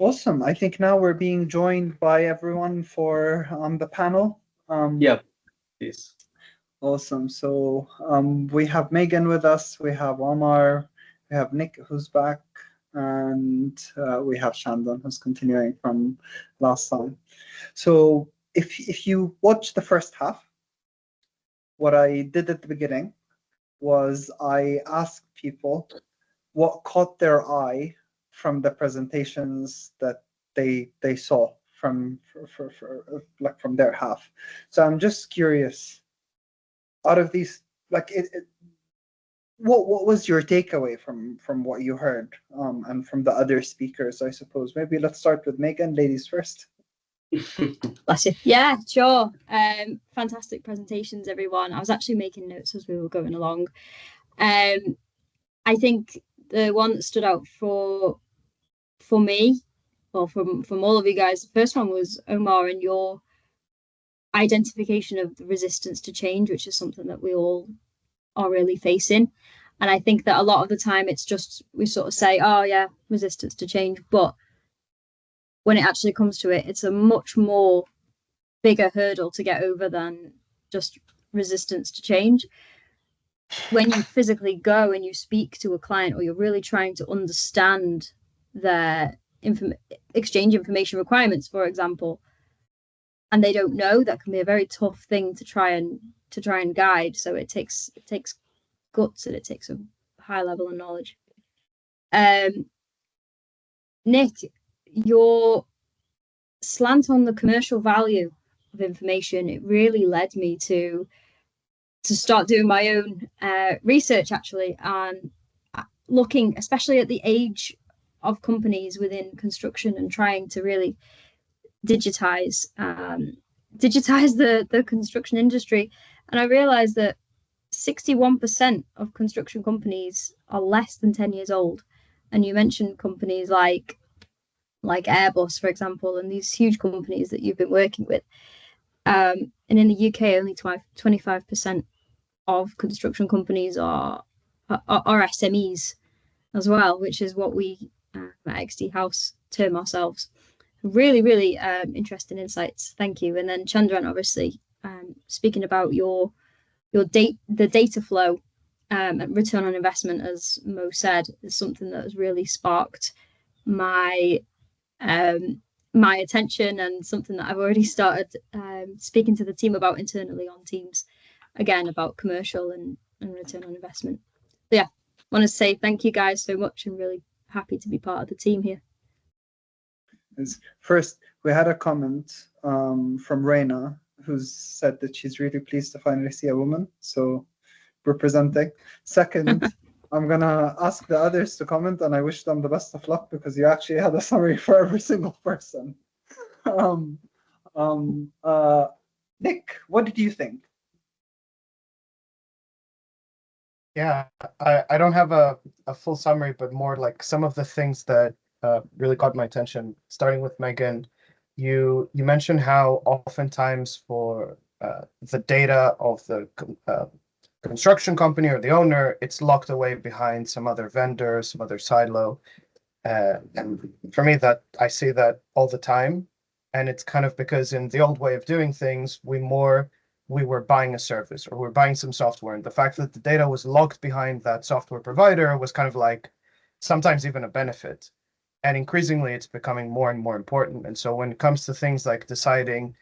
Awesome. I think now we're being joined by everyone for the panel. Yeah, please. Awesome. So we have Megan with us, we have Omar, we have Nick who's back, and we have Shandon who's continuing from last time. So if you watch the first half, what I did at the beginning was I asked people what caught their eye from the presentations that they saw from like from their half. So I'm just curious, out of these, like what was your takeaway from what you heard and from the other speakers, I suppose? Maybe let's start with Megan, ladies first. Bless you. Yeah, sure. Fantastic presentations, everyone. I was actually making notes as we were going along. I think the one that stood out for me, or from all of you guys, the first one was Omar and your identification of the resistance to change, which is something that we all are really facing. And I think that a lot of the time it's just, we sort of say, oh yeah, resistance to change, but when it actually comes to it, it's a much more bigger hurdle to get over than just resistance to change. When you physically go and you speak to a client, or you're really trying to understand their exchange information requirements, for example, and they don't know, that can be a very tough thing to try and guide. So it takes guts, and it takes a high level of knowledge. Nick, your slant on the commercial value of information, it really led me to start doing my own research, actually, and looking especially at the age of companies within construction and trying to really digitize the construction industry. And I realized that 61% of construction companies are less than 10 years old. And you mentioned companies like Airbus, for example, and these huge companies that you've been working with. And in the UK, only 25% of construction companies are SMEs as well, which is what we at XD House term ourselves. Really, really interesting insights. Thank you. And then Chandran, obviously, speaking about the data flow and return on investment, as Mo said, is something that has really sparked my attention, and something that I've already started speaking to the team about internally on Teams, again, about commercial and return on investment. So yeah, I want to say thank you guys so much, and really happy to be part of the team here. First, we had a comment from Reina, who said that she's really pleased to finally see a woman, so representing. Second, I'm gonna ask the others to comment, and I wish them the best of luck, because you actually had a summary for every single person. Nick, what did you think? Yeah, I don't have a full summary, but more like some of the things that really caught my attention. Starting with Megan, you mentioned how oftentimes for the data of the construction company or the owner, it's locked away behind some other vendor, some other silo. And for me, that I see that all the time. And it's kind of because in the old way of doing things, we were buying a service, or we're buying some software. And the fact that the data was locked behind that software provider was kind of like sometimes even a benefit. And increasingly, it's becoming more and more important. And so when it comes to things like deciding,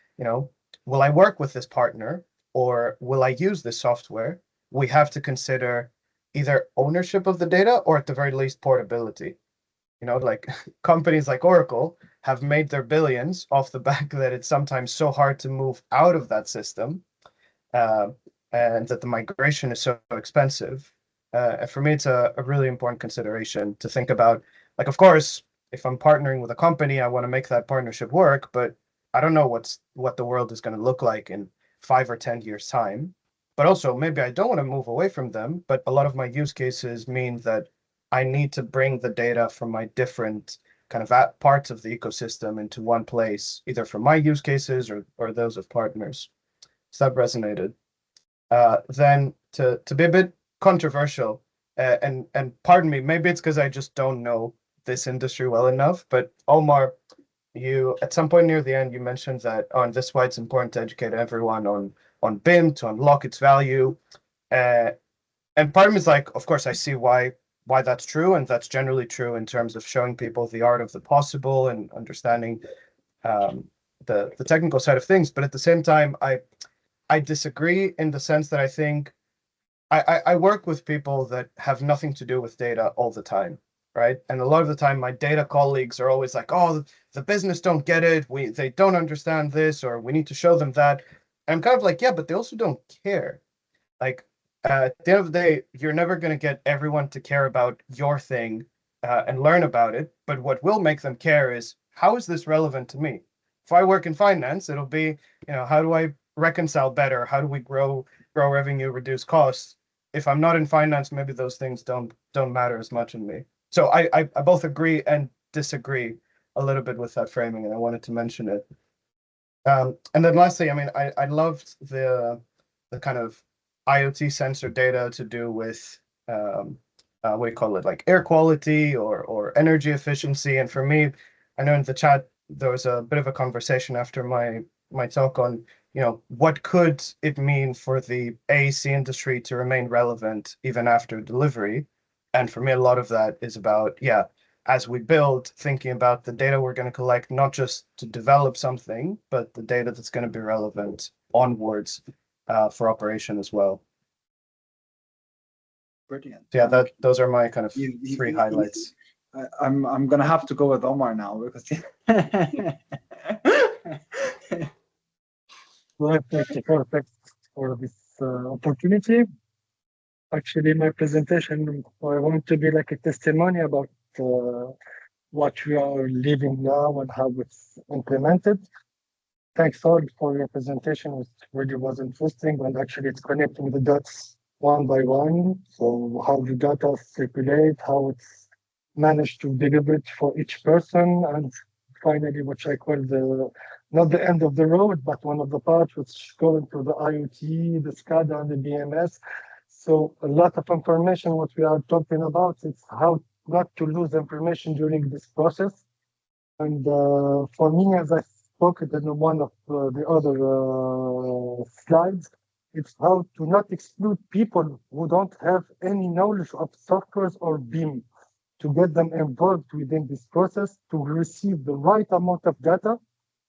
will I work with this partner, or will I use this software, we have to consider either ownership of the data, or at the very least portability. Like companies like Oracle have made their billions off the back that it's sometimes so hard to move out of that system, and that the migration is so expensive. For me, it's a really important consideration to think about. Like, of course, if I'm partnering with a company, I want to make that partnership work, but I don't know what the world is going to look like in 5 or 10 years' time. But also, maybe I don't want to move away from them, but a lot of my use cases mean that I need to bring the data from my different kind of parts of the ecosystem into one place, either for my use cases or those of partners. So that resonated. Then to be a bit controversial, and pardon me, maybe it's because I just don't know this industry well enough. But Omar, you at some point near the end, you mentioned that on this why it's important to educate everyone on BIM to unlock its value. And part of me is like, of course, I see why that's true, and that's generally true in terms of showing people the art of the possible and understanding the technical side of things. But at the same time, I disagree in the sense that I think I work with people that have nothing to do with data all the time, right? And a lot of the time, my data colleagues are always like, "Oh, the business don't get it. They don't understand this, or we need to show them that." And I'm kind of like, yeah, but they also don't care. Like at the end of the day, you're never going to get everyone to care about your thing and learn about it. But what will make them care is, how is this relevant to me? If I work in finance, it'll be, how do I reconcile better? How do we grow revenue, reduce costs? If I'm not in finance, maybe those things don't matter as much in me. So I both agree and disagree a little bit with that framing, and I wanted to mention it. And then lastly, I mean, I loved the kind of IoT sensor data to do with what do you call it, like air quality or energy efficiency. And for me, I know in the chat there was a bit of a conversation after my talk on, what could it mean for the AEC industry to remain relevant even after delivery? And for me, a lot of that is about, as we build, thinking about the data we're going to collect, not just to develop something, but the data that's going to be relevant onwards for operation as well. Brilliant. So yeah, those are my kind of three highlights. I'm gonna have to go with Omar now because Perfect for this opportunity. Actually, my presentation, I want to be like a testimony about what we are living now and how it's implemented. Thanks all for your presentation. It really was interesting, and actually it's connecting the dots one by one. So how the data circulate, how it's managed to deliver it for each person, and finally, which I call not the end of the road, but one of the parts which going through the IoT, the SCADA, and the BMS. So a lot of information, what we are talking about, it's how not to lose information during this process. And for me, as I spoke in one of the other slides, it's how to not exclude people who don't have any knowledge of softwares or BIM, to get them involved within this process, to receive the right amount of data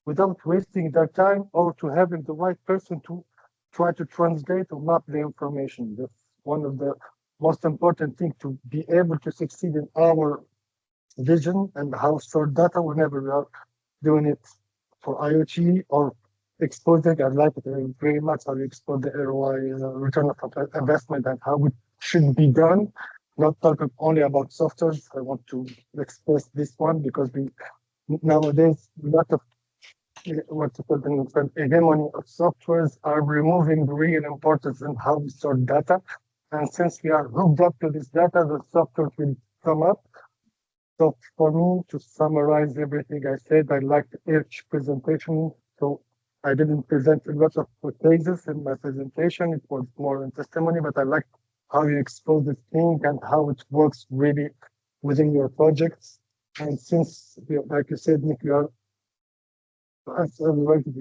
without wasting their time, or to having the right person to try to translate or map the information. That's one of the most important things, to be able to succeed in our vision and how store data whenever we are doing it for IoT or exposing. I like it very much how you expose the ROI, return of investment, and how it should be done. Not talking only about software. I want to express this one because nowadays a lot of hegemony of softwares are removing the real importance in how we store data. And since we are hooked up to this data, the software will come up. So for me, to summarize everything I said, I liked each presentation. So I didn't present a lot of cases in my presentation. It was more in testimony, but I liked how you expose this thing and how it works really within your projects. And since, like you said, Nick, you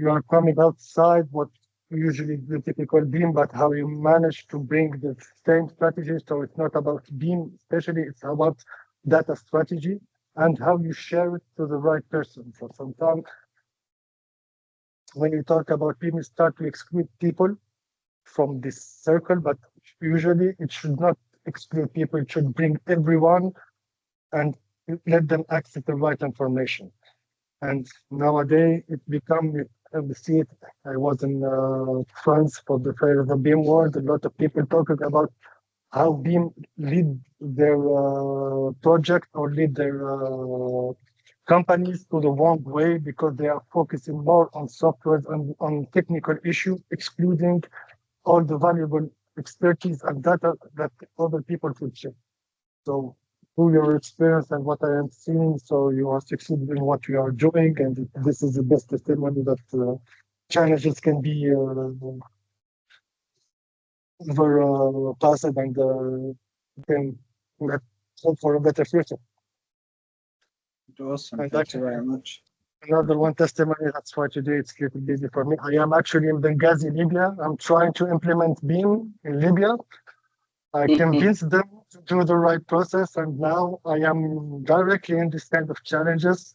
are coming outside what usually the typical BIM, but how you manage to bring the same strategy. So it's not about BIM, especially it's about data strategy and how you share it to the right person. So sometimes when you talk about BIM, you start to exclude people from this circle, but usually it should not exclude people. It should bring everyone and let them access the right information. And nowadays it become, we see it. I was in France for the fair of the BIM world. A lot of people talking about how BIM lead their project or lead their companies to the wrong way because they are focusing more on software and on technical issues, excluding all the valuable expertise and data that other people should share. So through your experience and what I am seeing, so you are succeeding in what you are doing, and this is the best testimony that challenges can be overpassed and can hope for a better future. Awesome. And Thank you actually, very much. another one testimony, that's why today it's a little busy for me. I am actually in Benghazi, Libya. I'm trying to implement BIM in Libya. I convinced them to do the right process, and now I am directly in this kind of challenges.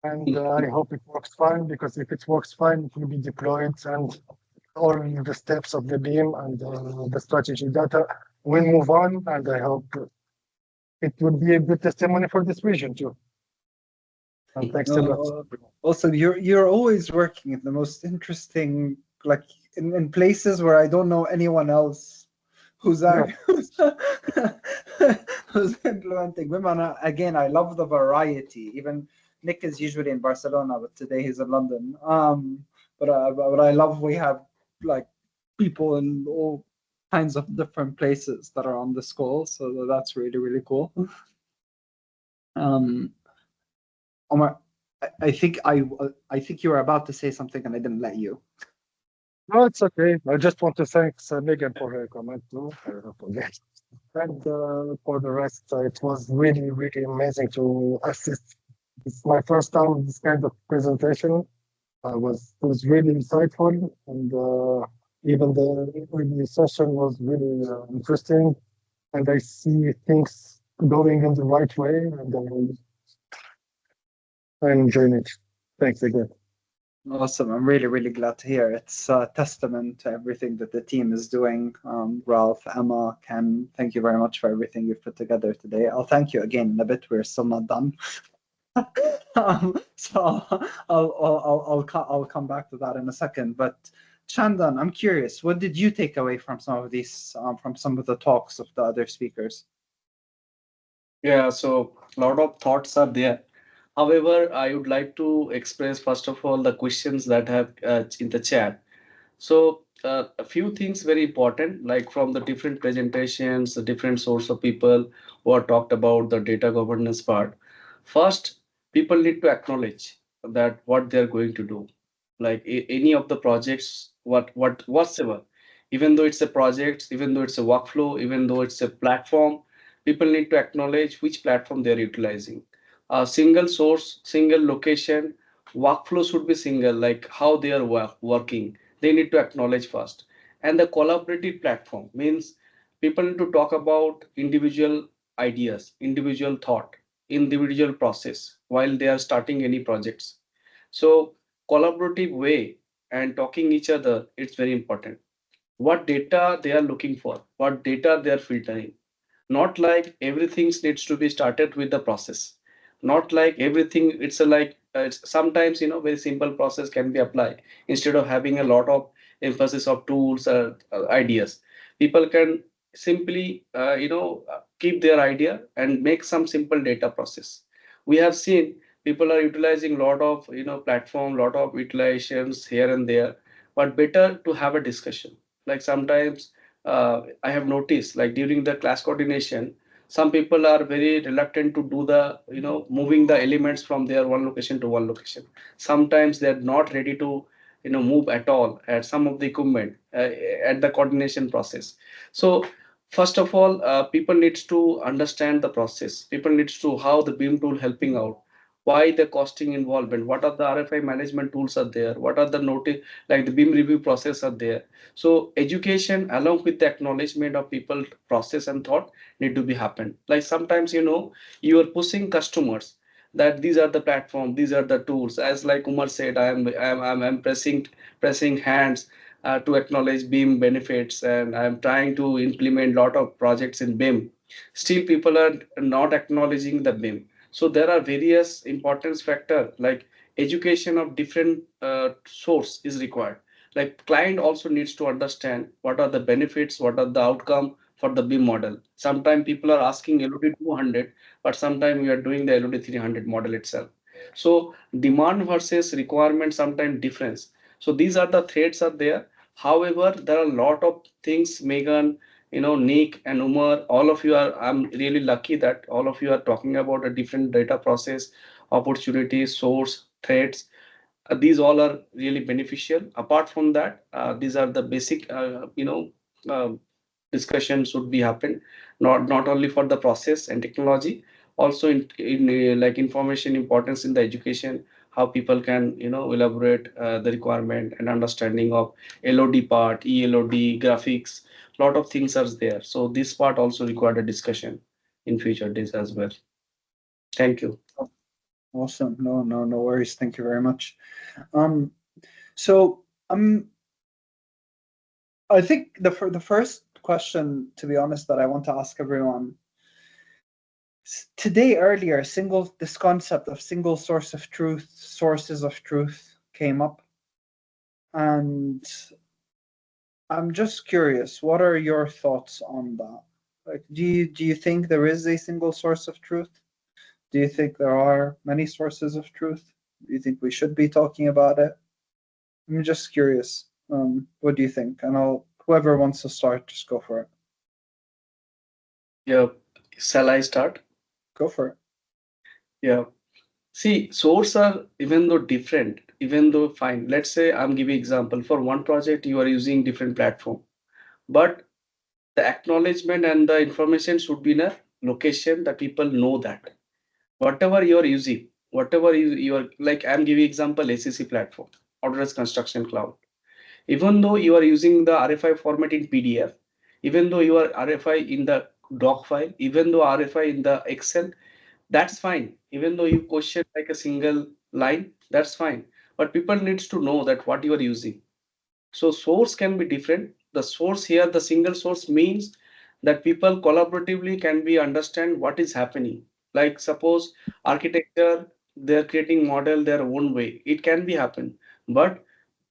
And I hope it works fine, because if it works fine, it will be deployed, and all the steps of the BIM and the strategy data will move on. And I hope it will be a good testimony for this region too. And thanks a lot. Also, you're always working in the most interesting, like in places where I don't know anyone else who's who's implementing BIM. And again, I love the variety. Even Nick is usually in Barcelona, but today he's in London. But I love we have like people in all kinds of different places that are on this call, so that's really, really cool. Omar, I think you were about to say something and I didn't let you. No, it's okay. I just want to thank Megan for her comment too. And for the rest, it was really, really amazing to assist. It's my first time in this kind of presentation. It was really insightful, and even the session was really interesting. And I see things going in the right way, and I'm enjoying it. Thanks again. Awesome. I'm really, really glad to hear. It's a testament to everything that the team is doing. Ralph, Emma, Ken, thank you very much for everything you've put together today. I'll thank you again in a bit. We're still not done. So I'll come back to that in a second. But Chandan, I'm curious, what did you take away from some of these, from some of the talks of the other speakers? Yeah, so a lot of thoughts are there. However, I would like to express first of all the questions that have in the chat. So a few things very important, like from the different presentations, the different source of people who are talked about the data governance part. First, people need to acknowledge that what they're going to do, like any of the projects, whatsoever, even though it's a project, even though it's a workflow, even though it's a platform, people need to acknowledge which platform they're utilizing. A single source, single location, workflow should be single, like how they are working. They need to acknowledge first. And the collaborative platform means people need to talk about individual ideas, individual thought, individual process while they are starting any projects. So collaborative way and talking each other, it's very important. What data they are looking for, what data they are filtering. Not like everything needs to be started with the process. Not like everything, it's a like it's sometimes very simple process can be applied instead of having a lot of emphasis of tools or ideas. People can simply keep their idea and make some simple data process. We have seen people are utilizing a lot of platform, lot of utilizations here and there, but better to have a discussion. Like sometimes I have noticed, like during the class coordination, some people are very reluctant to do the moving the elements from their one location to one location. Sometimes they're not ready to move at all at some of the equipment at the coordination process. So first of all, people needs to understand the process. People needs to how the BIM tool helping out, why the costing involvement, what are the RFI management tools are there, what are the notice like the BIM review process are there. So education along with the acknowledgement of people process and thought need to be happen. Like sometimes you are pushing customers that these are the platform, these are the tools. As like Umar said, I'm pressing hands to acknowledge BIM benefits, and I'm trying to implement lot of projects in BIM. Still, people are not acknowledging the BIM. So there are various importance factor like education of different source is required. Like client also needs to understand what are the benefits, what are the outcome for the BIM model. Sometimes people are asking LOD 200, but sometimes we are doing the LOD 300 model itself. So demand versus requirement sometimes difference. So these are the threads are there. However, there are a lot of things, Megan, Nick and Umar, all of you are, I'm really lucky that all of you are talking about a different data process, opportunities, source, threads. These all are really beneficial. Apart from that, these are the basic, uh, discussion should be happen, not only for the process and technology, Also in like information importance in the education, how people can elaborate the requirement and understanding of LOD part, ELOD, graphics, lot of things are there. So this part also required a discussion in future days as well. Thank you. Awesome. No worries. Thank you very much. So I think the first question, to be honest, that I want to ask everyone today, earlier, this concept of single source of truth, sources of truth came up, and I'm just curious, what are your thoughts on that? Like, do you think there is a single source of truth? Do you think there are many sources of truth? Do you think we should be talking about it? I'm just curious. What do you think? And whoever wants to start, just go for it. Yeah, shall I start? Go for it. Yeah. See, source are even though different, even though fine. Let's say I'm giving example for one project you are using different platform, but the acknowledgement and the information should be in a location that people know that whatever you are using, whatever you are like, I'm giving example ACC platform, Autodesk Construction Cloud. Even though you are using the RFI format in PDF, even though you are RFI in the doc file, even though RFI in the Excel, that's fine. Even though you question like a single line, that's fine. But people needs to know that what you are using. So source can be different. The source here, the single source means that people collaboratively can be understand what is happening. Like suppose architecture, they're creating model their own way. It can be happen, but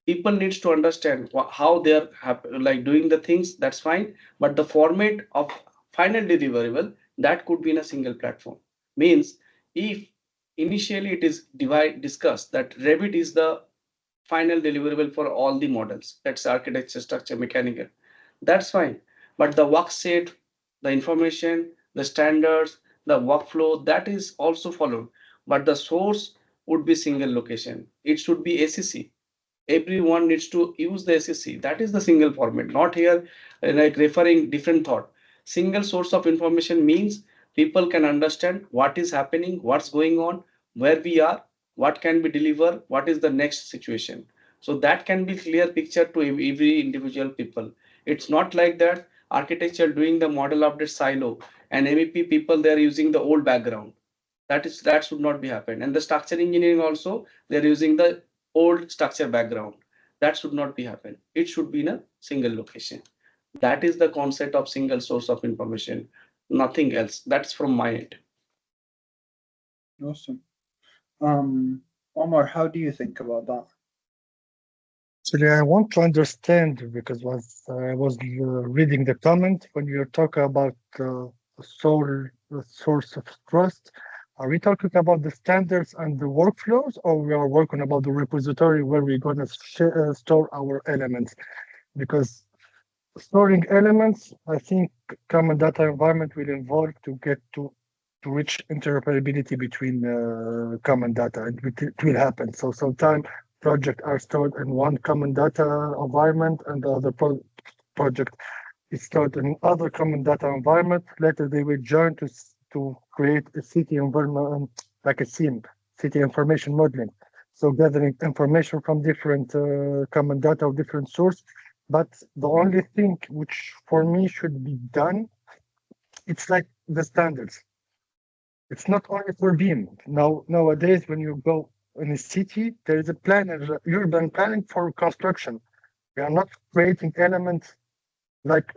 people needs to understand how they're like doing the things. That's fine. But the format of final deliverable that could be in a single platform. Means if initially it is discussed that Revit is the final deliverable for all the models. That's architecture, structure, mechanical. That's fine. But the worksheet, the information, the standards, the workflow, that is also followed. But the source would be single location. It should be ACC. Everyone needs to use the ACC. That is the single format. Not here like referring different thought. Single source of information means people can understand what is happening, what's going on, where we are, what can be delivered, what is the next situation. So that can be clear picture to every individual people. It's not like that architecture doing the model update silo and MEP people, they're using the old background. That should not be happen. And the structure engineering also, they're using the old structure background. That should not be happen. It should be in a single location. That is the concept of single source of information, nothing else. That's from my end. Awesome. Omar, how do you think about that? Actually, I want to understand because I was reading the comment when you're talking about source of trust. Are we talking about the standards and the workflows, or we are working about the repository where we're going to store our elements? Because storing elements, I think common data environment will involve to get to reach interoperability between common data. It will happen. So sometimes projects are stored in one common data environment and the other project is stored in other common data environment. Later they will join to create a city environment, like a SIM, city information modeling. So gathering information from different common data of different source. But the only thing which for me should be done, it's like the standards. It's not only for BIM. Nowadays, when you go in a city, there is a plan, urban planning for construction. We are not creating elements like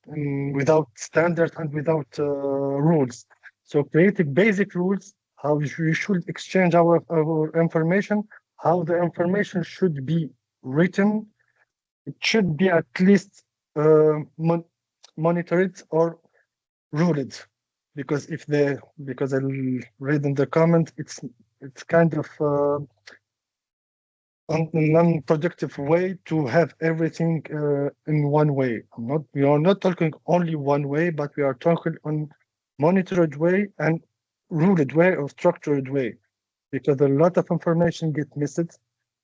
without standards and without rules. So creating basic rules, how we should exchange our information, how the information should be written. It should be at least monitored or ruled. Because because I read in the comment, it's kind of a non-productive way to have everything in one way. We are not talking only one way, but we are talking on monitored way and ruled way or structured way, because a lot of information get missed.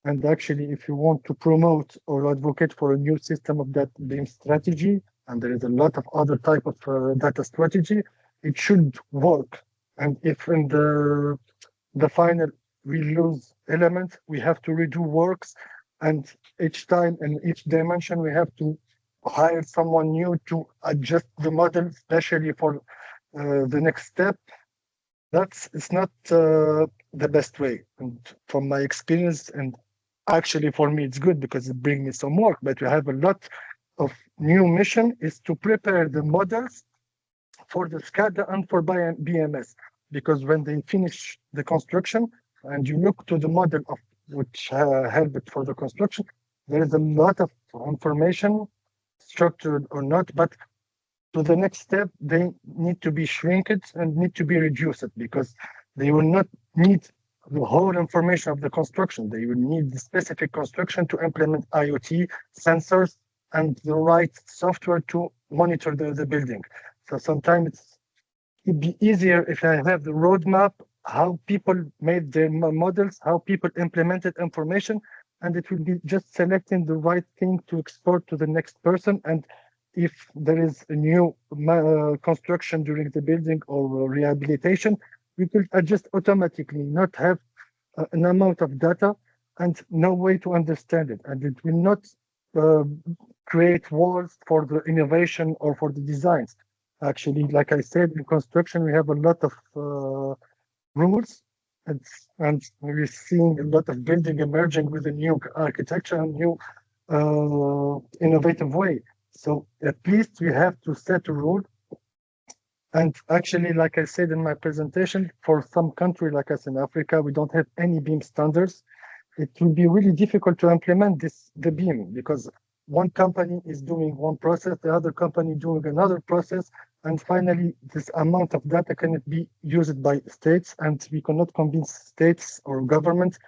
And actually, if you want to promote or advocate for a new system of that BIM strategy, and there is a lot of other type of data strategy, it should work And if in the final we lose elements, we have to redo works, and each time in each dimension we have to hire someone new to adjust the model, especially for the next step. It's not the best way. And from my experience, and actually for me it's good because it brings me some work, but we have a lot of new mission is to prepare the models for the SCADA and for BMS, because when they finish the construction and you look to the model of which helped for the construction, there is a lot of information, structured or not, but to the next step, they need to be shrinked and need to be reduced because they will not need the whole information of the construction. They will need the specific construction to implement IoT sensors and the right software to monitor the building. So sometimes it'd be easier if I have the roadmap, how people made their models, how people implemented information, and it will be just selecting the right thing to export to the next person. And if there is a new construction during the building or rehabilitation, we could adjust automatically, not have an amount of data and no way to understand it. And it will not create walls for the innovation or for the designs. Actually, like I said, in construction, we have a lot of rules, and we're seeing a lot of building emerging with a new architecture and new innovative way. So at least we have to set a rule. And actually, like I said in my presentation, for some country like us in Africa, we don't have any BIM standards. It will be really difficult to implement the BIM because one company is doing one process, the other company doing another process, and finally, this amount of data cannot be used by states, and we cannot convince states or government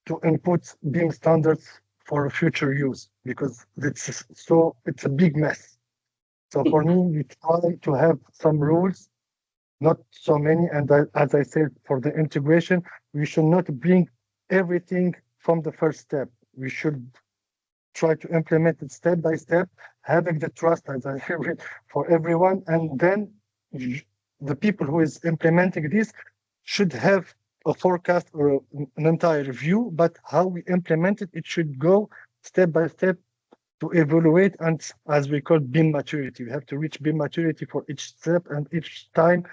to input BIM standards for future use because it's a big mess. So for me, we try to have some rules, not so many. And as I said, for the integration, we should not bring everything from the first step. We should try to implement it step by step, having the trust, as I hear, for everyone. And then the people who is implementing this should have a forecast or an entire view, but how we implement it, it should go step by step to evaluate, and as we call BIM maturity. We have to reach BIM maturity for each step, and each time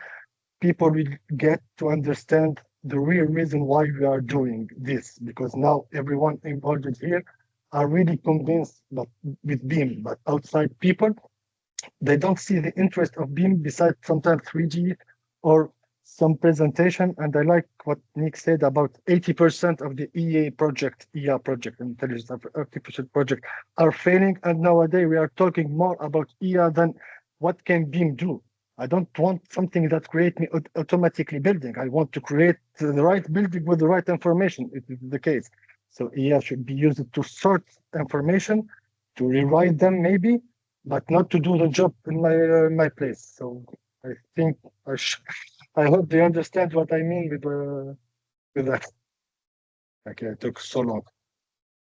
people will get to understand the real reason why we are doing this, because now everyone involved here are really convinced with BIM, but outside people, they don't see the interest of BIM besides sometimes 3D or some presentation. And I like what Nick said about 80% of the EA project, Intelligence Artificial Project, are failing. And nowadays we are talking more about EA than what can BIM do. I don't want something that creates me automatically building. I want to create the right building with the right information. It is the case. So EA should be used to sort information, to rewrite them maybe, but not to do the job in my place. So I think I hope they understand what I mean with that. Okay, it took so long.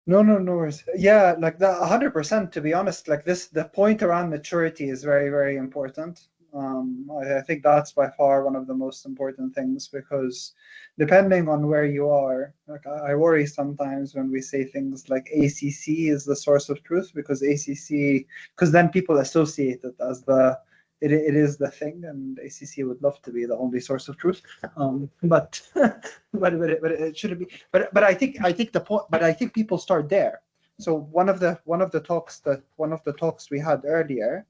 No worries. Yeah, like that 100%, to be honest, like the point around maturity is very, very important. I think that's by far one of the most important things, because depending on where you are, like I worry sometimes when we say things like ACC is the source of truth, because then people associate it as it is the thing, and ACC would love to be the only source of truth. But it shouldn't be. But I think the point. But I think people start there. So one of the talks we had earlier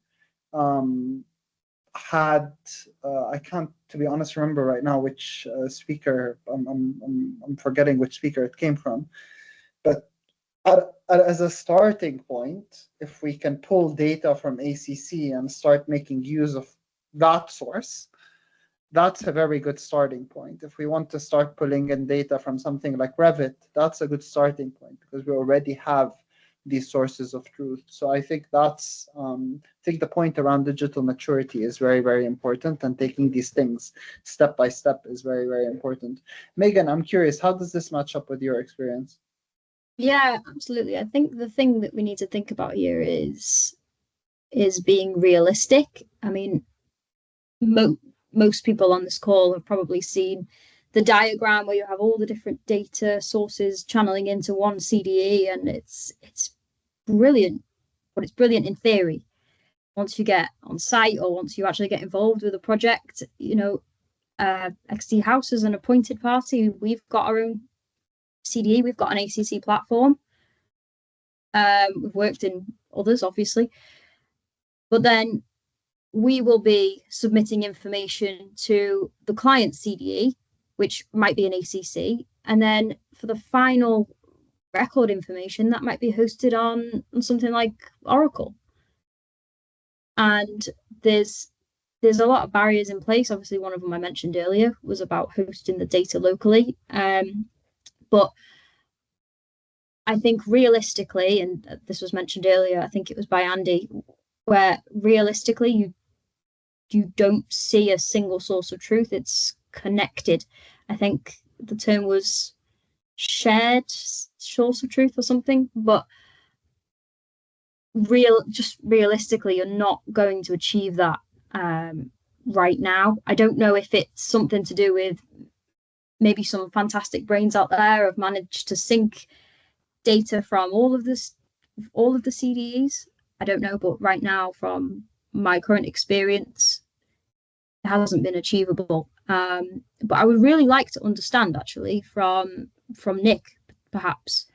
had I can't, to be honest, remember right now which speaker. I'm forgetting which speaker it came from, but as a starting point, if we can pull data from ACC and start making use of that source, that's a very good starting point. If we want to start pulling in data from something like Revit, that's a good starting point, because we already have these sources of truth. So I think that's I think the point around digital maturity is very, very important, and taking these things step by step is very, very important. Megan, I'm curious, how does this match up with your experience? Yeah, absolutely. I think the thing that we need to think about here is being realistic. I mean, most people on this call have probably seen the diagram where you have all the different data sources channeling into one CDE, and it's brilliant, but it's brilliant in theory. Once you get on site or once you actually get involved with a project, you know, XT House is an appointed party. We've got our own CDE, we've got an ACC platform. We've worked in others, obviously, but then we will be submitting information to the client CDE, which might be an ACC, and then for the final record information, that might be hosted on something like Oracle. And there's a lot of barriers in place. Obviously, one of them I mentioned earlier was about hosting the data locally. But I think realistically, and this was mentioned earlier, I think it was by Andy, where realistically you don't see a single source of truth. It's connected. I think the term was shared source of truth or something, but realistically, you're not going to achieve that right now. I don't know if it's something to do with maybe some fantastic brains out there have managed to sync data from all of the CDEs. I don't know, but right now, from my current experience, it hasn't been achievable. But I would really like to understand, actually, from Nick, perhaps,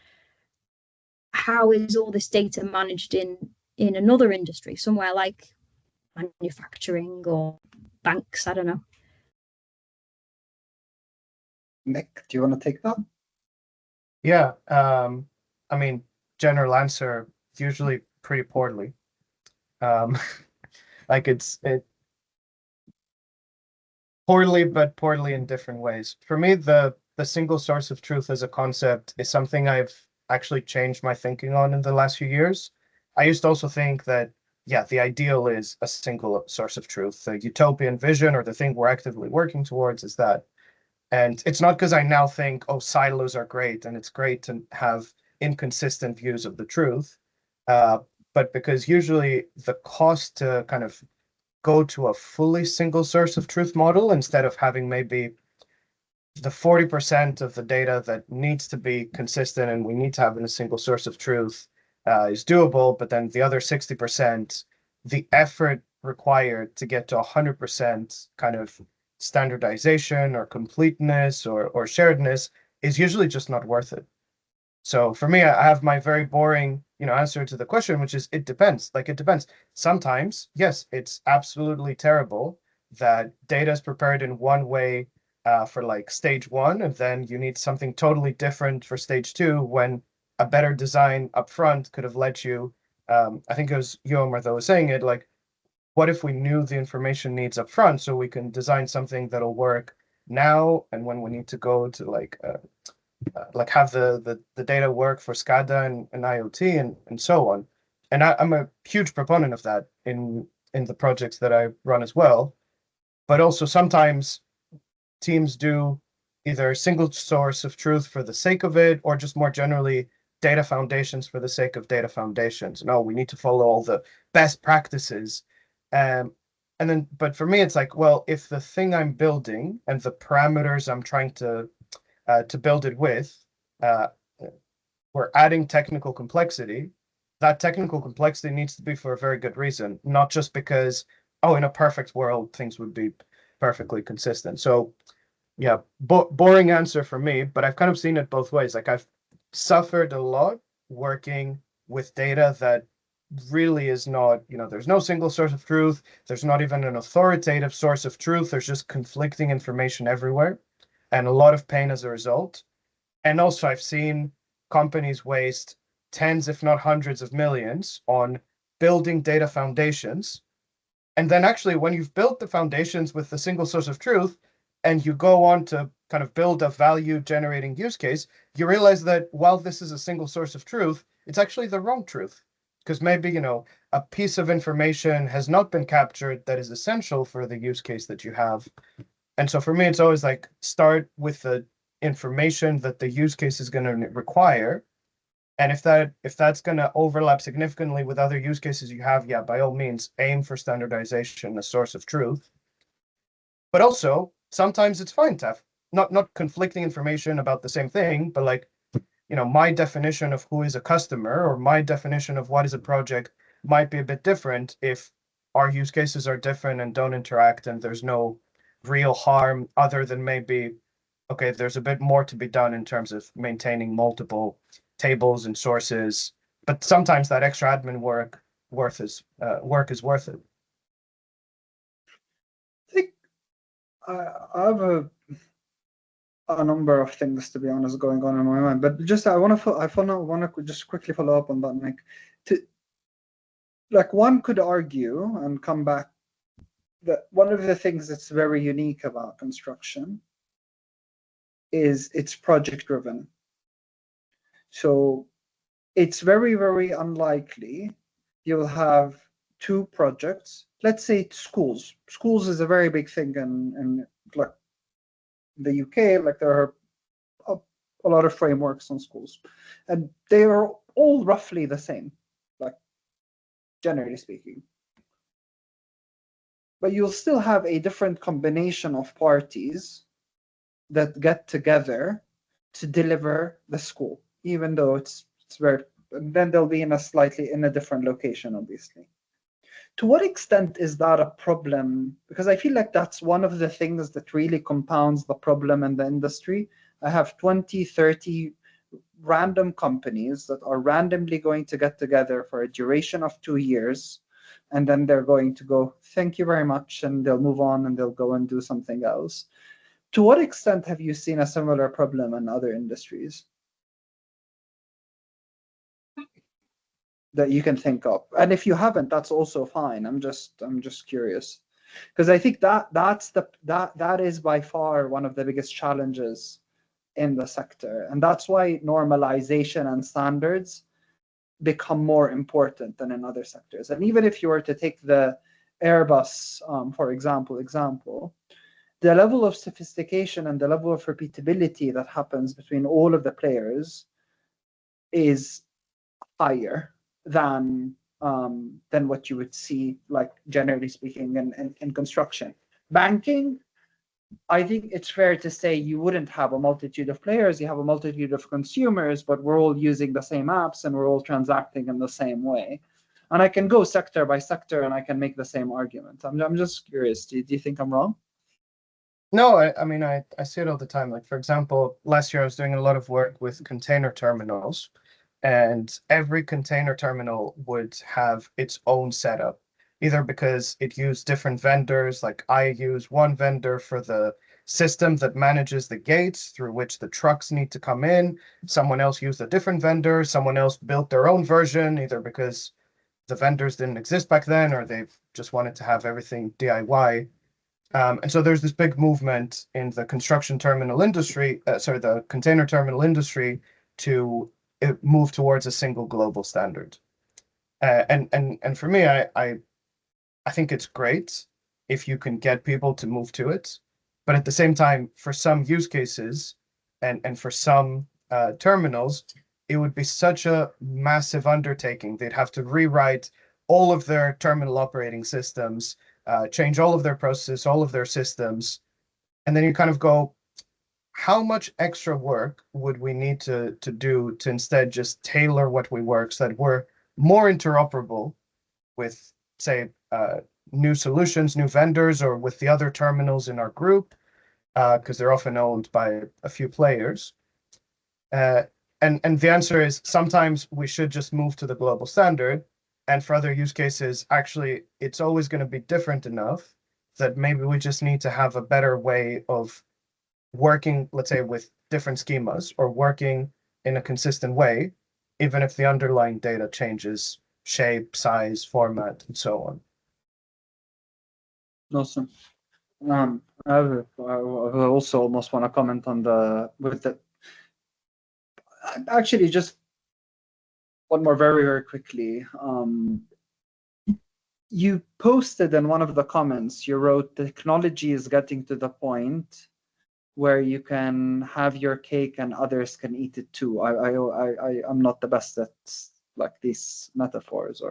how is all this data managed in another industry, somewhere like manufacturing or banks? I don't know. Nick, do you want to take that? Yeah, I mean, general answer, usually pretty poorly. Like it poorly, but poorly in different ways. For me, the single source of truth as a concept is something I've actually changed my thinking on in the last few years. I used to also think that, yeah, the ideal is a single source of truth. The utopian vision, or the thing we're actively working towards, is that. And it's not because I now think, oh, silos are great and it's great to have inconsistent views of the truth, but because usually the cost to kind of go to a fully single source of truth model, instead of having maybe the 40% of the data that needs to be consistent and we need to have in a single source of truth, is doable, but then the other 60%, the effort required to get to 100% kind of standardization or completeness or sharedness is usually just not worth it. So for me, I have my very boring, answer to the question, which is it depends. Like, it depends. Sometimes, yes, it's absolutely terrible that data is prepared in one way for like stage one, and then you need something totally different for stage two, when a better design up front could have let you, I think it was Yomar that was saying it, like, what if we knew the information needs up front so we can design something that'll work now, and when we need to go to like have the data work for SCADA and IoT and so on. And I'm a huge proponent of that in the projects that I run as well. But also sometimes teams do either a single source of truth for the sake of it, or just more generally data foundations for the sake of data foundations. No, we need to follow all the best practices. And then, but for me, it's like, well, if the thing I'm building and the parameters I'm trying to build it with, we're adding technical complexity, that technical complexity needs to be for a very good reason, not just because, oh, in a perfect world, things would be perfectly consistent. So yeah, boring answer for me, but I've kind of seen it both ways. Like, I've suffered a lot working with data that really is not, there's no single source of truth. There's not even an authoritative source of truth. There's just conflicting information everywhere, and a lot of pain as a result. And also, I've seen companies waste tens, if not hundreds of millions on building data foundations. And then actually, when you've built the foundations with the single source of truth, and you go on to kind of build a value generating use case, you realize that while this is a single source of truth, it's actually the wrong truth. Because maybe, a piece of information has not been captured that is essential for the use case that you have. And so for me, it's always like, start with the information that the use case is going to require. And if that's going to overlap significantly with other use cases you have, yeah, by all means, aim for standardization, a source of truth. But also, sometimes it's fine to have not conflicting information about the same thing, but like, my definition of who is a customer or my definition of what is a project might be a bit different if our use cases are different and don't interact and there's no real harm other than maybe, okay, there's a bit more to be done in terms of maintaining multiple tables and sources, but sometimes that extra admin work is worth it. I think I have a number of things, to be honest, going on in my mind, but just I want to just quickly follow up on that, Nick. Like, one could argue and come back that one of the things that's very unique about construction is it's project driven. So it's very, very unlikely you'll have two projects. Let's say schools. Schools is a very big thing in like the UK. Like, there are a lot of frameworks on schools, and they are all roughly the same, like, generally speaking. But you'll still have a different combination of parties that get together to deliver the school, even though it's very, then they'll be in a different location, obviously. To what extent is that a problem? Because I feel like that's one of the things that really compounds the problem in the industry. I have 20, 30 random companies that are randomly going to get together for a duration of 2 years, and then they're going to go, thank you very much, and they'll move on and they'll go and do something else. To what extent have you seen a similar problem in other industries that you can think of? And if you haven't, that's also fine. I'm just curious, because I think that is by far one of the biggest challenges in the sector, and that's why normalization and standards become more important than in other sectors. And even if you were to take the Airbus, for example, the level of sophistication and the level of repeatability that happens between all of the players is higher than what you would see, like, generally speaking, in construction. Banking, I think it's fair to say you wouldn't have a multitude of players, you have a multitude of consumers, but we're all using the same apps and we're all transacting in the same way. And I can go sector by sector and I can make the same argument. I'm just curious, do you think I'm wrong? No, I mean, I see it all the time. Like, for example, last year I was doing a lot of work with container terminals, and every container terminal would have its own setup, either because it used different vendors. Like, I use one vendor for the system that manages the gates through which the trucks need to come in. Someone else used a different vendor. Someone else built their own version, either because the vendors didn't exist back then or they just wanted to have everything DIY. And so there's this big movement in the construction terminal industry, the container terminal industry, to move towards a single global standard. And for me, I think it's great if you can get people to move to it. But at the same time, for some use cases and for some terminals, it would be such a massive undertaking. They'd have to rewrite all of their terminal operating systems, change all of their processes, all of their systems. And then you kind of go, how much extra work would we need to do to instead just tailor what we work so that we're more interoperable with, say, new solutions, new vendors, or with the other terminals in our group, because they're often owned by a few players. And the answer is sometimes we should just move to the global standard. And for other use cases, actually, it's always going to be different enough that maybe we just need to have a better way of working, let's say, with different schemas or working in a consistent way, even if the underlying data changes shape, size, format, and so on. Awesome. I also almost want to comment on actually, just one more very, very quickly. You posted in one of the comments, you wrote, technology is getting to the point where you can have your cake and others can eat it too. I'm not the best at, like, these metaphors,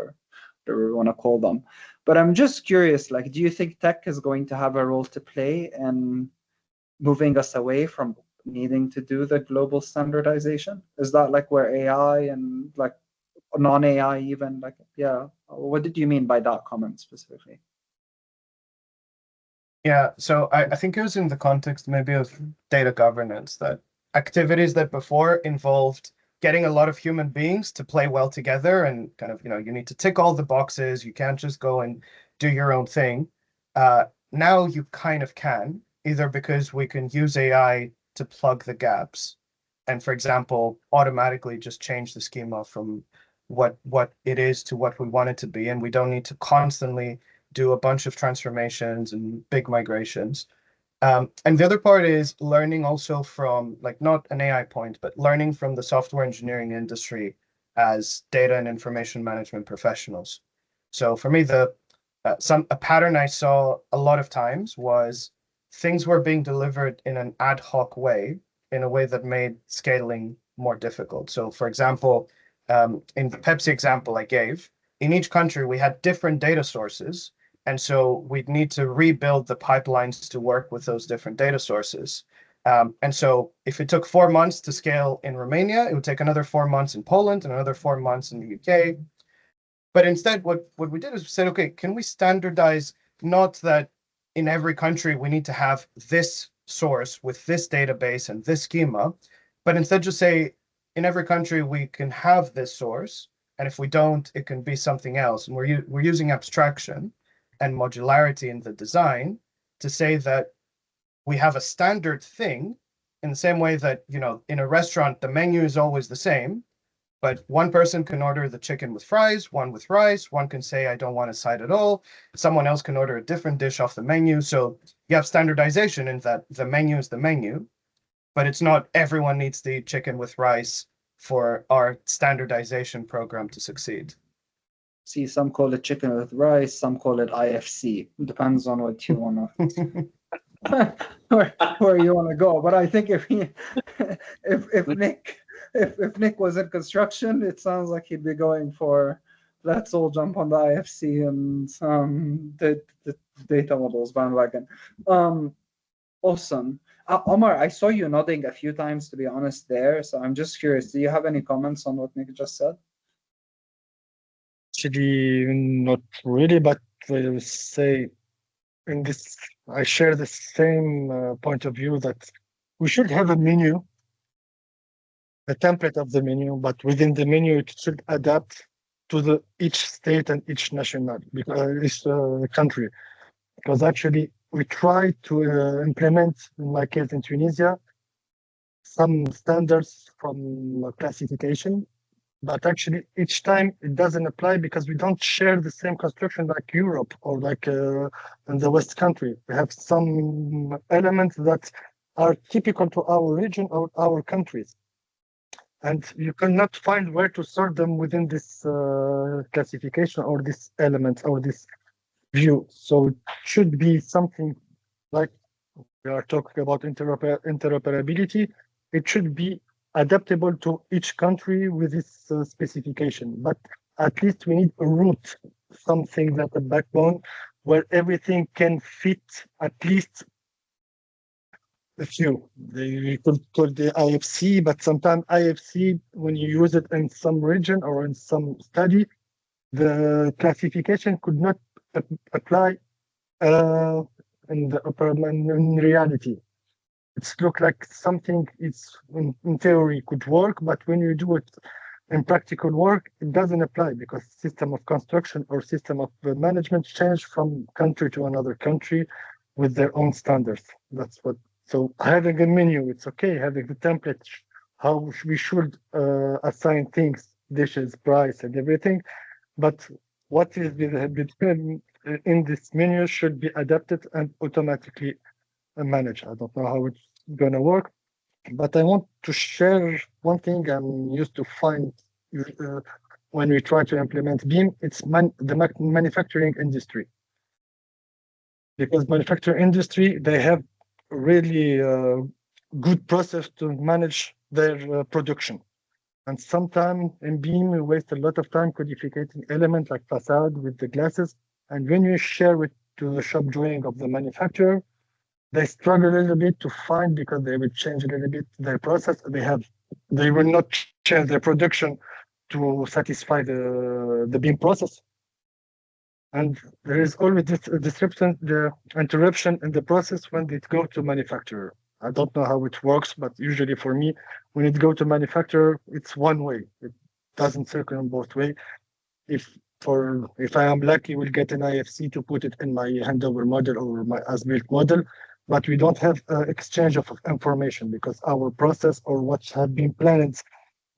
whatever we want to call them. But I'm just curious, like, do you think tech is going to have a role to play in moving us away from needing to do the global standardization? Is that like where AI and like non-AI even, like, yeah, what did you mean by that comment specifically? Yeah, so I think it was in the context maybe of data governance, that activities that before involved getting a lot of human beings to play well together and kind of, you need to tick all the boxes. You can't just go and do your own thing. Now you kind of can, either because we can use AI to plug the gaps and, for example, automatically just change the schema from what it is to what we want it to be. And we don't need to constantly do a bunch of transformations and big migrations. And the other part is learning also from, like, not an AI point, but learning from the software engineering industry as data and information management professionals. So for me, a pattern I saw a lot of times was things were being delivered in an ad hoc way, in a way that made scaling more difficult. So for example, in the Pepsi example I gave, in each country we had different data sources. And so we'd need to rebuild the pipelines to work with those different data sources. And so if it took 4 months to scale in Romania, it would take another 4 months in Poland and another 4 months in the UK. But instead, what we did is we said, okay, can we standardize, not that in every country we need to have this source with this database and this schema, but instead just say, in every country we can have this source, and if we don't, it can be something else. And we're using abstraction and modularity in the design to say that we have a standard thing, in the same way that, in a restaurant, the menu is always the same, but one person can order the chicken with fries, one with rice, one can say, I don't want a side at all. Someone else can order a different dish off the menu. So you have standardization in that the menu is the menu, but it's not everyone needs to eat chicken with rice for our standardization program to succeed. See, some call it chicken with rice, some call it IFC. Depends on what you want to where you want to go. But I think if Nick was in construction, it sounds like he'd be going for, let's all jump on the IFC and the data models bandwagon. Awesome. Omar, I saw you nodding a few times, to be honest, there. So I'm just curious, do you have any comments on what Nick just said? Actually, not really, but I will say in this, I share the same point of view that we should have a menu, a template of the menu, but within the menu, it should adapt to each state and each national, because each country. Because actually, we try to implement, in my case in Tunisia, some standards from classification, but actually each time it doesn't apply because we don't share the same construction like Europe or like in the West country. We have some elements that are typical to our region or our countries. And you cannot find where to sort them within this classification or this element or this view. So it should be something like we are talking about interoperability. It should be adaptable to each country with its specification. But at least we need a root, something like a backbone where everything can fit at least a few. You could call the IFC, but sometimes IFC, when you use it in some region or in some study, the classification could not apply in reality. It's look like something it's in theory could work, but when you do it in practical work, it doesn't apply because system of construction or system of management change from country to another country with their own standards. That's what. So having a menu, it's okay. Having the template, how we should assign things, dishes, price, and everything. But what is between in this menu should be adapted and automatically managed. I don't know how it's gonna work, but I want to share one thing I'm used to find when we try to implement BIM. It's the manufacturing industry, because manufacturing industry, they have really good process to manage their production. And sometimes in BIM, we waste a lot of time codificating elements like facade with the glasses. And when you share it to the shop drawing of the manufacturer, they struggle a little bit to find because they will change a little bit their process. They will not change their production to satisfy the BIM process. And there is always this disruption, the interruption in the process when it goes to manufacturer. I don't know how it works, but usually for me, when it goes to manufacturer, it's one way. It doesn't circle in both ways. If I am lucky, we'll get an IFC to put it in my handover model or my as-built model, but we don't have exchange of information because our process or what has been planned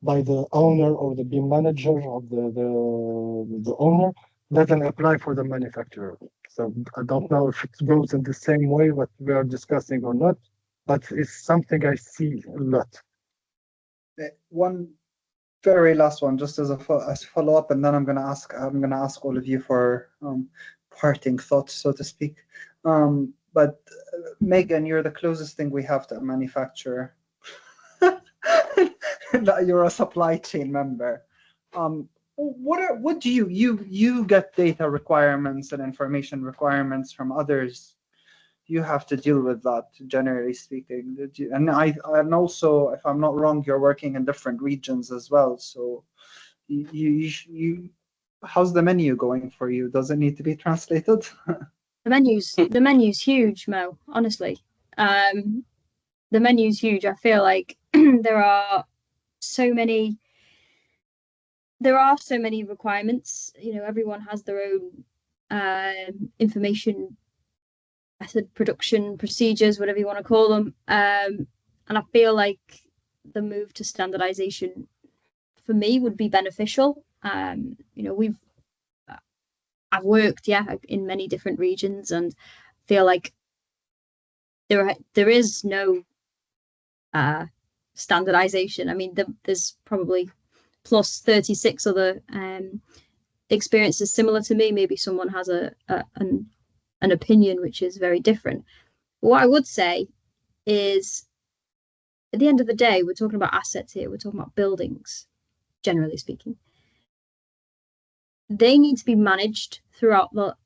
by the owner or the BIM manager of the owner doesn't apply for the manufacturer. So I don't know if it goes in the same way what we are discussing or not, but it's something I see a lot. One very last one, just as a follow-up, and then I'm gonna ask all of you for parting thoughts, so to speak. But Megan, you're the closest thing we have to a manufacturer. You're a supply chain member. What do you get data requirements and information requirements from others? You have to deal with that, generally speaking. And also, if I'm not wrong, you're working in different regions as well. So you how's the menu going for you? Does it need to be translated? The menu's huge, Mo, honestly. The menu's huge. I feel like there are so many requirements. You know, everyone has their own information method, production procedures, whatever you want to call them. And I feel like the move to standardization for me would be beneficial. You know, I've worked, in many different regions, and feel like there is no standardization. I mean, there's probably plus 36 other experiences similar to me. Maybe someone has an opinion which is very different. What I would say is, at the end of the day, we're talking about assets here. We're talking about buildings, generally speaking. They need to be managed throughout the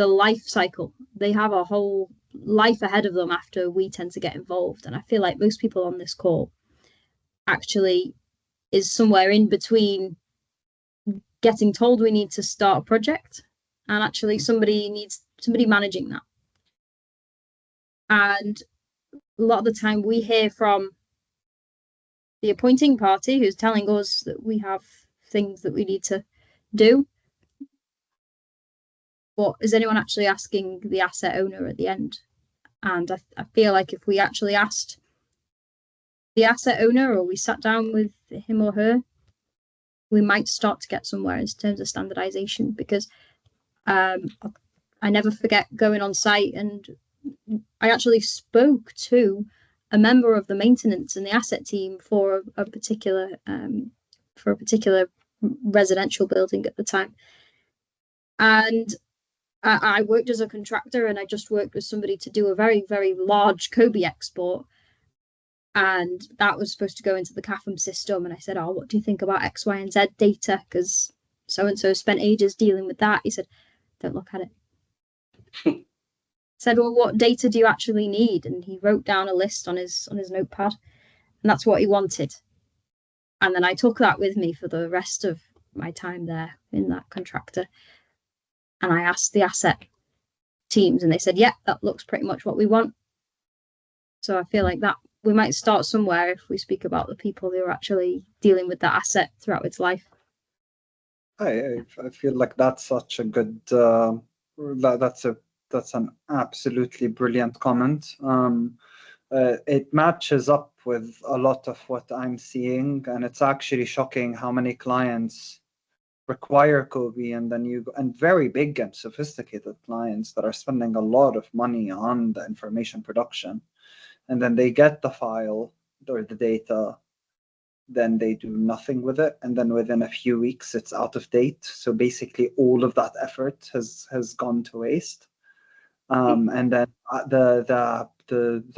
life cycle. They have a whole life ahead of them after we tend to get involved. And I feel like most people on this call actually is somewhere in between getting told we need to start a project and actually somebody managing that. And a lot of the time we hear from the appointing party who's telling us that we have things that we need to do. But is anyone actually asking the asset owner at the end? And I feel like if we actually asked the asset owner, or we sat down with him or her, we might start to get somewhere in terms of standardization. Because I never forget going on site, and I actually spoke to a member of the maintenance and the asset team for a particular residential building at the time. And I worked as a contractor, and I just worked with somebody to do a very, very large Kobe export. And that was supposed to go into the CAFM system. And I said, oh, what do you think about X, Y, and Z data? Because so-and-so spent ages dealing with that. He said, don't look at it. Said, well, what data do you actually need? And he wrote down a list on his notepad, and that's what he wanted. And then I took that with me for the rest of my time there in that contractor. And I asked the asset teams, and they said, yeah, that looks pretty much what we want. So I feel like that we might start somewhere if we speak about the people who are actually dealing with that asset throughout its life. I feel like that's such a good, that's an absolutely brilliant comment. It matches up with a lot of what I'm seeing, and it's actually shocking how many clients require Kobe, and very big and sophisticated clients that are spending a lot of money on the information production, and then they get the file or the data, then they do nothing with it, and then within a few weeks it's out of date. So basically all of that effort has gone to waste. And then the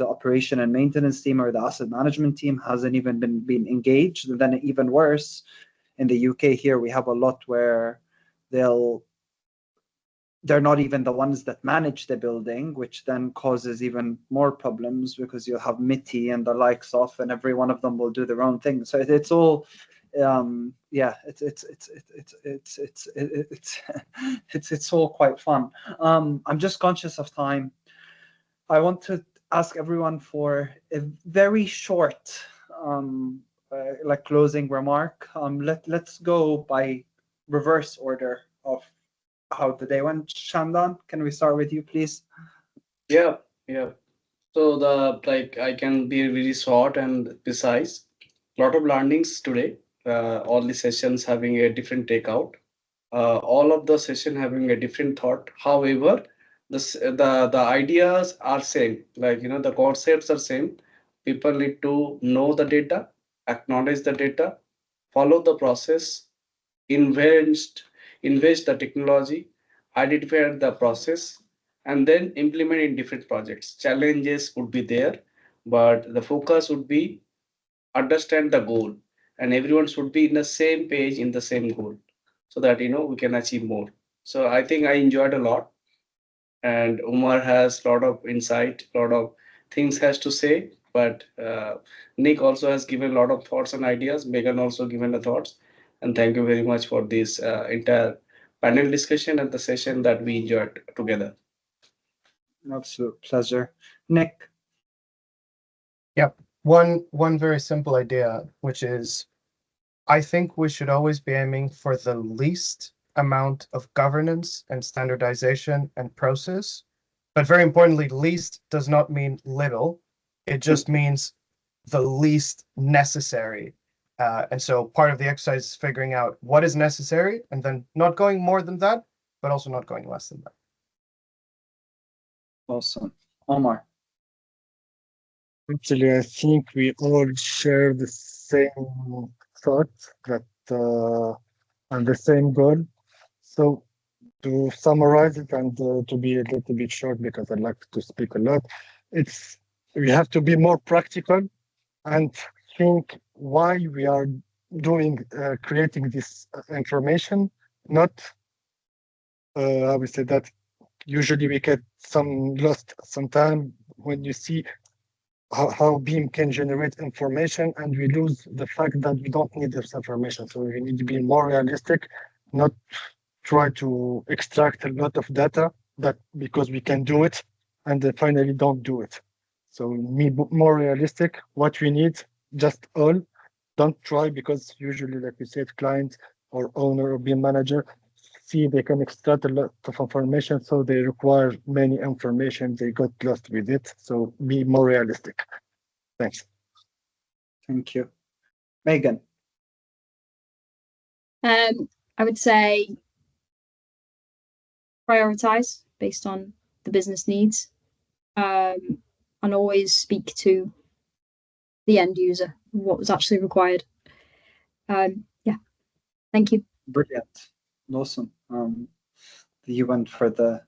operation and maintenance team or the asset management team hasn't even been engaged. And then even worse, in the UK here, we have a lot where they're not even the ones that manage the building, which then causes even more problems because you'll have MITI and the likes of, and every one of them will do their own thing. So it's all, yeah, it's all quite fun. I'm just conscious of time. I want to ask everyone for a very short, like closing remark. Let's go by reverse order of how the day went. Shandan, can we start with you, please? Yeah. So I can be really short and precise. A lot of learnings today. All the sessions having a different takeout. All of the session having a different thought. However, the ideas are same. Like the concepts are same. People need to know the data, acknowledge the data, follow the process, invest the technology, identify the process, and then implement in different projects. Challenges would be there, but the focus would be understand the goal, and everyone should be in the same page in the same goal, so that we can achieve more. So I think I enjoyed a lot, and Umar has a lot of insight, a lot of things has to say, but Nick also has given a lot of thoughts and ideas. Megan also given the thoughts, and thank you very much for this entire panel discussion and the session that we enjoyed together. Absolute pleasure. Nick. Yep. One very simple idea, which is I think we should always be aiming for the least amount of governance and standardization and process. But very importantly, least does not mean little. It just means the least necessary. And so part of the exercise is figuring out what is necessary and then not going more than that, but also not going less than that. Awesome. Omar. Actually, I think we all share the same thought that and the same goal. So to summarize it and to be a little bit short, because I like to speak a lot, we have to be more practical and think why we are creating this information. Not I would say that usually we get lost some time when you see how BIM can generate information, and we lose the fact that we don't need this information. So we need to be more realistic, not try to extract a lot of data that because we can do it and then finally don't do it. So be more realistic, what we need, just all. Don't try, because usually, like we said, client or owner or BIM manager see they can extract a lot of information, so they require many information, they got lost with it. So be more realistic. Thanks. Thank you. Megan. I would say prioritize based on the business needs, and always speak to the end user, what was actually required. Yeah, thank you. Brilliant. Awesome. You went for the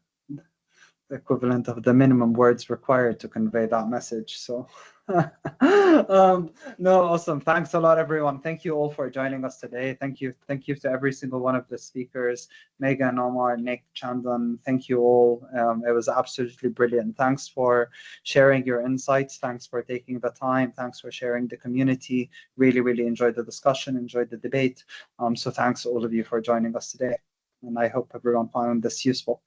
equivalent of the minimum words required to convey that message. So no, awesome. Thanks a lot, everyone. Thank you all for joining us today. Thank you to every single one of the speakers, Megan, Omar, Nick, Chandan. Thank you all. It was absolutely brilliant. Thanks for sharing your insights. Thanks for taking the time. Thanks for sharing the community. Really enjoyed the discussion, enjoyed the debate. So thanks all of you for joining us today, and I hope everyone found this useful.